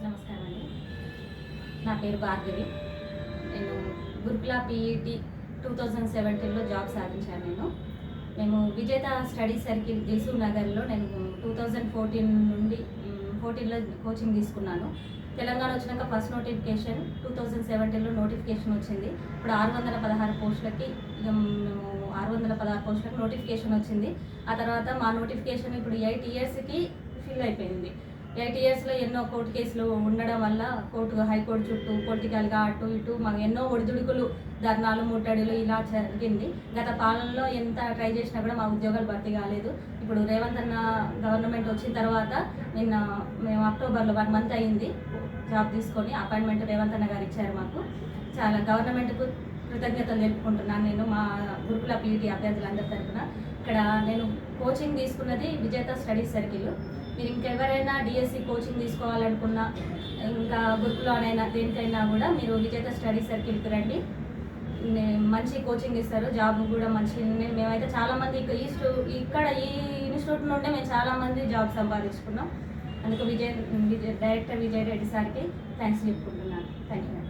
నమస్కారం అండి. నా పేరు భార్గవి. నేను గురుకుల పీఈటీ 2017లో జాబ్ సాధించాను. మేము విజేత స్టడీ సర్కిల్ దిల్సుఖ్ నగర్లో నేను 2014 నుండి 14లో కోచింగ్ తీసుకున్నాను. తెలంగాణ వచ్చినాక ఫస్ట్ నోటిఫికేషన్ 2017లో నోటిఫికేషన్ వచ్చింది. ఇప్పుడు 616 పోస్టులకి మేము 616 పోస్టులకు నోటిఫికేషన్ వచ్చింది. ఆ తర్వాత మా నోటిఫికేషన్ ఇప్పుడు 8 ఇయర్స్కి ఫిల్ అయిపోయింది. 8 ఇయర్స్లో ఎన్నో కోర్టు కేసులు ఉండడం వల్ల హైకోర్టు చుట్టూ పొలిటికల్గా అటు ఇటు మాకు ఎన్నో ఒడిదుడుకులు, ధర్నాలు, ముట్టడులు ఇలా జరిగింది. గత పాలనలో ఎంత ట్రై చేసినా కూడా మా ఉద్యోగాలు భర్తీ కాలేదు. ఇప్పుడు రేవంత్ అన్న గవర్నమెంట్ వచ్చిన తర్వాత మేము అక్టోబర్లో 1 మంత్ అయింది జాబ్ తీసుకొని. అపాయింట్మెంట్ రేవంత్ అన్న గారు ఇచ్చారు మాకు. చాలా గవర్నమెంట్కు కృతజ్ఞతలు తెలుపుకుంటున్నాను నేను మా గురుకుల పీఈటీ అభ్యర్థులందరి తరఫున. ఇక్కడ నేను కోచింగ్ తీసుకున్నది విజేత స్టడీ సర్కిల్. మీరు ఇంకెవరైనా డిఎస్సి కోచింగ్ తీసుకోవాలనుకున్నా, ఇంకా గురుకులోనైనా దేనికైనా కూడా మీరు విజేత స్టడీ సర్కిల్కి రండి. మంచి కోచింగ్ ఇస్తారు, జాబ్ కూడా మంచి. మేమైతే చాలామంది ఇక్కడ ఈ ఇన్స్టిట్యూట్ నుండే మేము చాలామంది జాబ్ సంపాదించుకున్నాం. అందుకు డైరెక్టర్ విజయ్ రెడ్డి సార్కి థ్యాంక్స్ చెప్పుకుంటున్నాను. Thank you.